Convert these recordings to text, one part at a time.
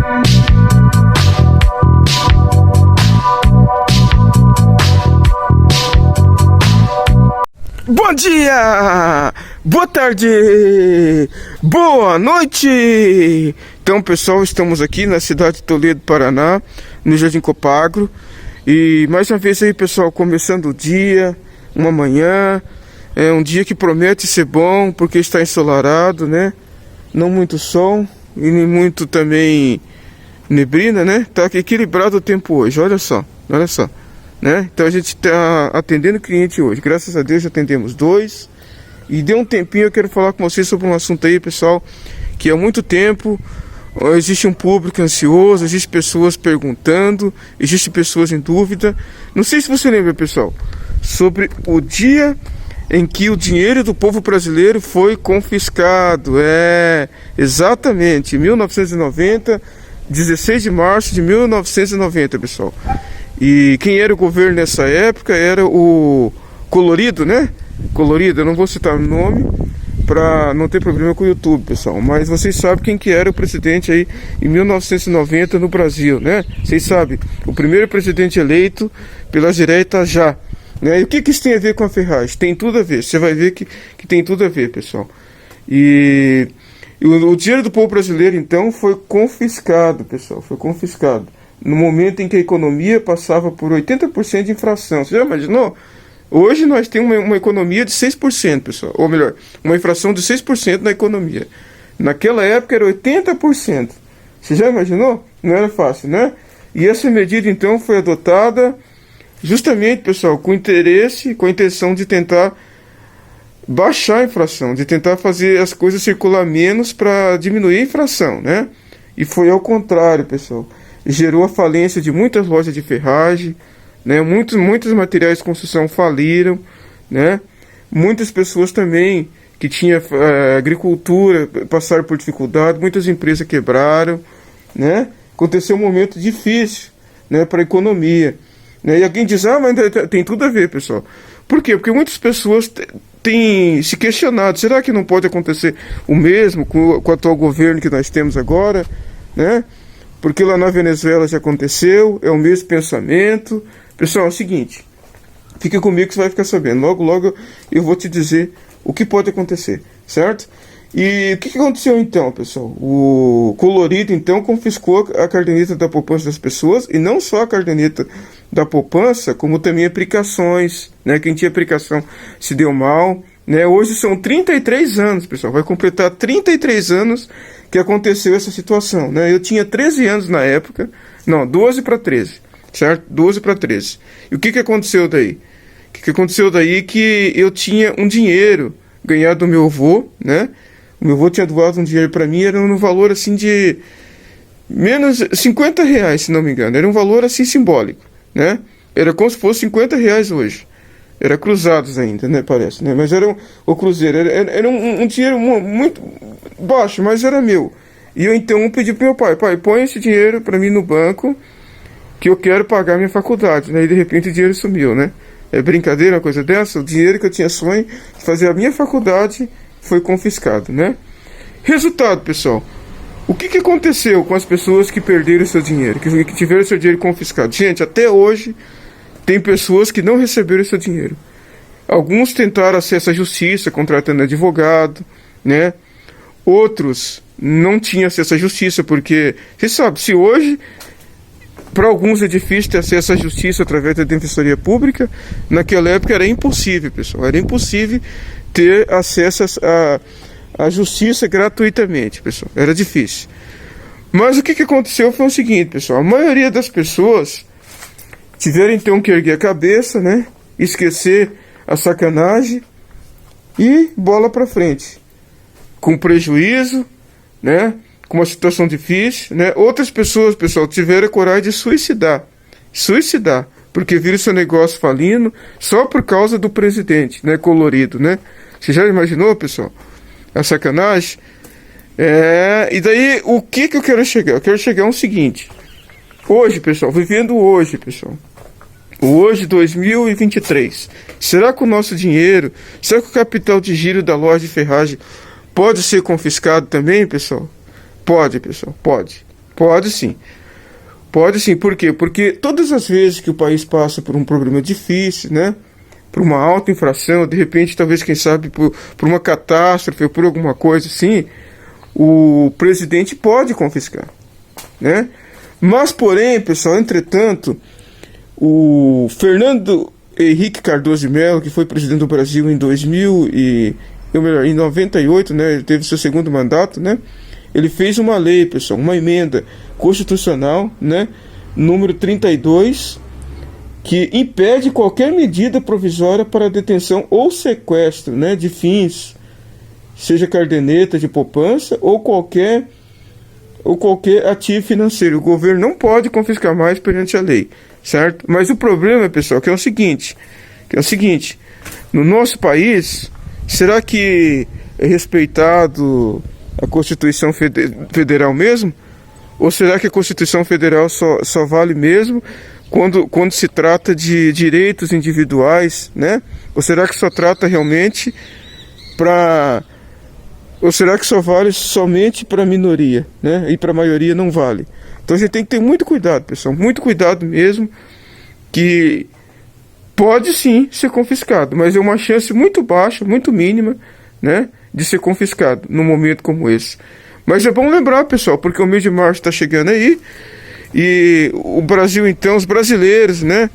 Bom dia, boa tarde, boa noite. Então, pessoal, estamos aqui na cidade de Toledo, Paraná, no Jardim Copagro. E mais uma vez aí, pessoal, começando o dia, uma manhã. É um dia que promete ser bom, porque está ensolarado, né? Não muito sol e nem muito também neblina, né? Tá equilibrado o tempo hoje, olha só, né? Então a gente está atendendo cliente hoje. Graças a Deus já atendemos 2. E deu um tempinho, eu quero falar com vocês sobre um assunto aí, pessoal, que há muito tempo existe um público ansioso, existe pessoas perguntando, existe pessoas em dúvida. Não sei se você lembra, pessoal, sobre o dia em que o dinheiro do povo brasileiro foi confiscado. Exatamente, 1990, 16 de março de 1990, pessoal. E quem era o governo nessa época era o Colorido, né? Colorido, eu não vou citar o nome para não ter problema com o YouTube, pessoal. Mas vocês sabem quem que era o presidente aí em 1990 no Brasil, né? Vocês sabem, o primeiro presidente eleito pela direita já, né? E o que isso tem a ver com a ferragem? Tem tudo a ver, você vai ver que tem tudo a ver, pessoal. E o dinheiro do povo brasileiro, então, foi confiscado, pessoal, foi confiscado. No momento em que a economia passava por 80% de inflação. Você já imaginou? Hoje nós temos uma economia de 6%, pessoal. Ou melhor, uma inflação de 6% na economia. Naquela época era 80%. Você já imaginou? Não era fácil, né? E essa medida, então, foi adotada justamente, pessoal, com interesse, com a intenção de tentar baixar a inflação, de tentar fazer as coisas circular menos para diminuir a inflação, né? E foi ao contrário, pessoal. Gerou a falência de muitas lojas de ferragem, né? Muitos materiais de construção faliram, né? Muitas pessoas também que tinham agricultura passaram por dificuldade, muitas empresas quebraram, né? Aconteceu um momento difícil, né, para a economia, né? E alguém diz, mas tem tudo a ver, pessoal. Por quê? Porque muitas pessoas têm se questionado, será que não pode acontecer o mesmo com o atual governo que nós temos agora, né? Porque lá na Venezuela já aconteceu, é o mesmo pensamento. Pessoal, é o seguinte, fica comigo que você vai ficar sabendo. Logo eu vou te dizer o que pode acontecer, certo? E o que aconteceu então, pessoal? O Colorido, então, confiscou a caderneta da poupança das pessoas, e não só a caderneta da poupança, como também aplicações, né? Quem tinha aplicação se deu mal, né? Hoje são 33 anos, pessoal, vai completar 33 anos que aconteceu essa situação, né? Eu tinha 13 anos na época, não, 12 para 13, certo? 12 para 13. E o que aconteceu daí? O que aconteceu daí é que eu tinha um dinheiro ganhado do meu avô, né? O meu avô tinha doado um dinheiro para mim, era no valor assim de menos 50 reais, se não me engano. Era um valor assim simbólico, né? Era como se fosse 50 reais hoje. Era cruzados ainda, né? Parece, né? Mas era o cruzeiro. Era um dinheiro muito baixo, mas era meu. E eu então pedi pro meu pai, põe esse dinheiro para mim no banco, que eu quero pagar minha faculdade, né? E de repente o dinheiro sumiu, né? É brincadeira uma coisa dessa? O dinheiro que eu tinha sonho de fazer a minha faculdade foi confiscado, né? Resultado, pessoal. O que aconteceu com as pessoas que perderam seu dinheiro, que tiveram seu dinheiro confiscado? Gente, até hoje tem pessoas que não receberam seu dinheiro. Alguns tentaram acesso à justiça, contratando advogado, né? Outros não tinham acesso à justiça, porque, você sabe, se hoje, para alguns é difícil ter acesso à justiça através da defensoria pública, naquela época era impossível, pessoal. Era impossível ter acesso à justiça gratuitamente, pessoal. Era difícil. Mas o que aconteceu foi o seguinte, pessoal. A maioria das pessoas tiveram então que erguer a cabeça, né? Esquecer a sacanagem e bola para frente. Com prejuízo, né? Com uma situação difícil, né? Outras pessoas, pessoal, tiveram a coragem de suicidar, porque viram seu negócio falindo só por causa do presidente, né? Colorido, né? Você já imaginou, pessoal? A sacanagem? E daí, o que eu quero chegar? Eu quero chegar ao seguinte. Hoje, pessoal, vivendo hoje, pessoal. Hoje, 2023. Será que o nosso dinheiro, será que o capital de giro da loja de ferragem pode ser confiscado também, pessoal? Pode, pessoal, pode. Pode sim. Pode sim, por quê? Porque todas as vezes que o país passa por um problema difícil, né? Por uma alta infração, de repente, talvez, quem sabe, por uma catástrofe ou por alguma coisa assim, o presidente pode confiscar, né? Mas, porém, pessoal, entretanto, o Fernando Henrique Cardoso de Mello, que foi presidente do Brasil em 98, né? Ele teve seu segundo mandato, né? Ele fez uma lei, pessoal, uma emenda constitucional, né? Número 32, que impede qualquer medida provisória para detenção ou sequestro, né? De fins, seja caderneta de poupança ou qualquer ativo financeiro. O governo não pode confiscar mais perante a lei, certo? Mas o problema, pessoal, que é o seguinte, no nosso país, será que é respeitado a Constituição Federal mesmo? Ou será que a Constituição Federal só vale mesmo quando se trata de direitos individuais, né? Ou será que só trata realmente ou será que só vale somente para a minoria, né? E para a maioria não vale? Então a gente tem que ter muito cuidado, pessoal, muito cuidado mesmo, que pode sim ser confiscado, mas é uma chance muito baixa, muito mínima, né, de ser confiscado num momento como esse. Mas é bom lembrar, pessoal, porque o mês de março está chegando aí, e o Brasil, então, os brasileiros, né,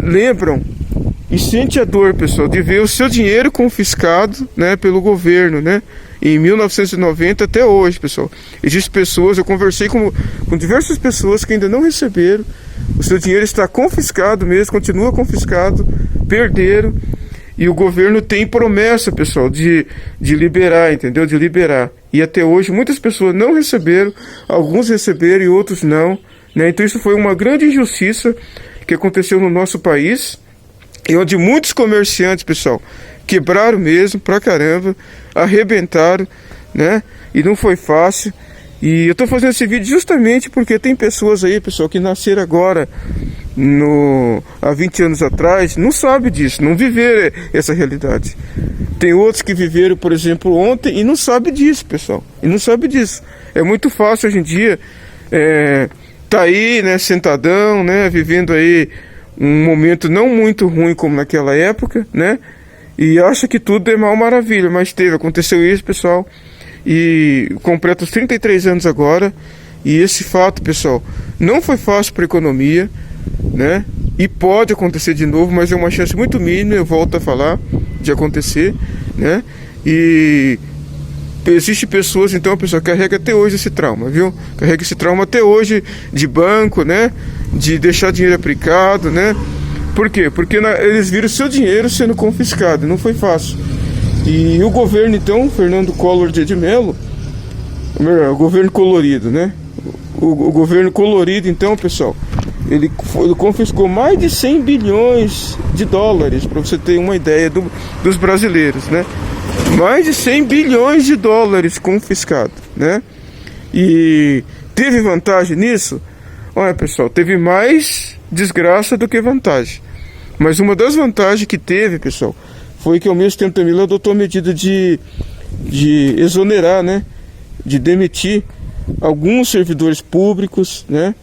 lembram e sente a dor, pessoal, de ver o seu dinheiro confiscado, né, pelo governo, né, em 1990 até hoje, pessoal. Existem pessoas, eu conversei com diversas pessoas que ainda não receberam, o seu dinheiro está confiscado mesmo, continua confiscado, perderam, e o governo tem promessa, pessoal, de liberar, entendeu? De liberar. E até hoje muitas pessoas não receberam, alguns receberam e outros não, né? Então isso foi uma grande injustiça que aconteceu no nosso país, e onde muitos comerciantes, pessoal, quebraram mesmo pra caramba, arrebentaram, né? E não foi fácil. E eu tô fazendo esse vídeo justamente porque tem pessoas aí, pessoal, que nasceram agora, há 20 anos atrás, não sabem disso, não viveram essa realidade. Tem outros que viveram, por exemplo, ontem e não sabem disso, pessoal. E não sabem disso. É muito fácil hoje em dia, tá aí, né, sentadão, né, vivendo aí um momento não muito ruim como naquela época, né? E acha que tudo é mal maravilha, mas aconteceu isso, pessoal. E completa os 33 anos agora. E esse fato, pessoal, não foi fácil para a economia, né? E pode acontecer de novo, mas é uma chance muito mínima, eu volto a falar, de acontecer, né? E existem pessoas, então, a pessoa carrega até hoje esse trauma, viu? Carrega esse trauma até hoje de banco, né? De deixar dinheiro aplicado, né? Por quê? Porque eles viram seu dinheiro sendo confiscado, não foi fácil. E o governo, então, Fernando Collor de Mello, o governo colorido, né? O governo colorido, então, pessoal, ele confiscou mais de 100 bilhões de dólares, para você ter uma ideia dos brasileiros, né? Mais de 100 bilhões de dólares confiscados, né? E teve vantagem nisso? Olha, pessoal, teve mais desgraça do que vantagem. Mas uma das vantagens que teve, pessoal, foi que ao mesmo tempo também ele adotou a medida de exonerar, né? De demitir alguns servidores públicos, né?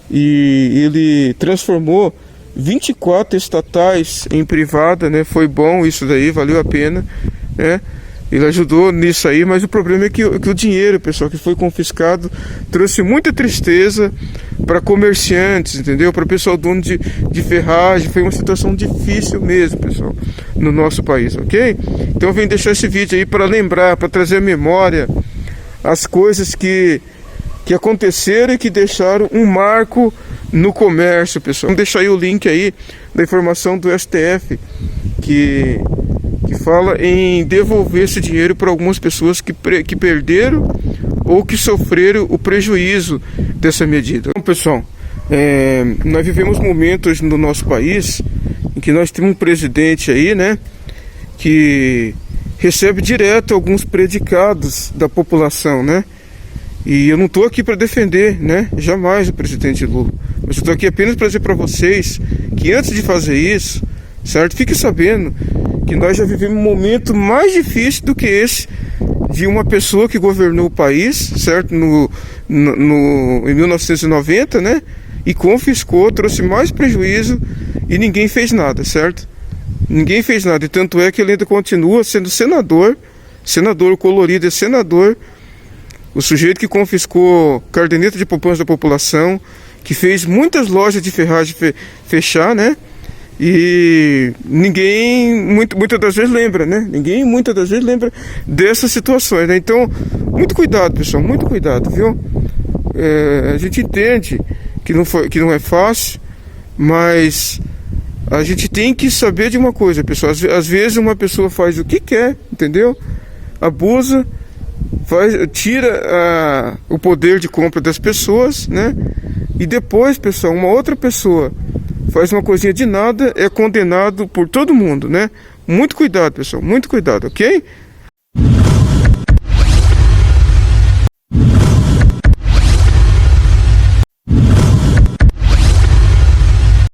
E ele transformou 24 estatais em privada, né? Foi bom isso daí, valeu a pena, né? Ele ajudou nisso aí, mas o problema é que o dinheiro, pessoal, que foi confiscado, trouxe muita tristeza para comerciantes, entendeu? Para o pessoal dono de ferragem. Foi uma situação difícil mesmo, pessoal, no nosso país, ok? Então eu venho deixar esse vídeo aí para lembrar, para trazer à memória as coisas que aconteceram e que deixaram um marco no comércio, pessoal. Vamos deixar aí o link aí da informação do STF, que fala em devolver esse dinheiro para algumas pessoas que perderam ou que sofreram o prejuízo dessa medida. Então, pessoal, nós vivemos momentos no nosso país em que nós temos um presidente aí, né, que recebe direto alguns predicados da população, né? E eu não estou aqui para defender, né, jamais o presidente Lula, mas eu estou aqui apenas para dizer para vocês que antes de fazer isso, certo? Fique sabendo que nós já vivemos um momento mais difícil do que esse de uma pessoa que governou o país, certo? em 1990, né? E confiscou, trouxe mais prejuízo e ninguém fez nada, certo? Ninguém fez nada, e tanto é que ele ainda continua sendo senador, senador colorido, é senador, o sujeito que confiscou caderneta de poupança da população, que fez muitas lojas de ferragem fechar, né? E ninguém muitas das vezes lembra, né? Ninguém muitas das vezes lembra dessas situações, né? Então, muito cuidado, pessoal, muito cuidado, viu? A gente entende que não é fácil, mas a gente tem que saber de uma coisa, pessoal. Às vezes uma pessoa faz o que quer, entendeu? Abusa, tira o poder de compra das pessoas, né? E depois, pessoal, uma outra pessoa faz uma coisinha de nada, é condenado por todo mundo, né? Muito cuidado, pessoal, muito cuidado, ok?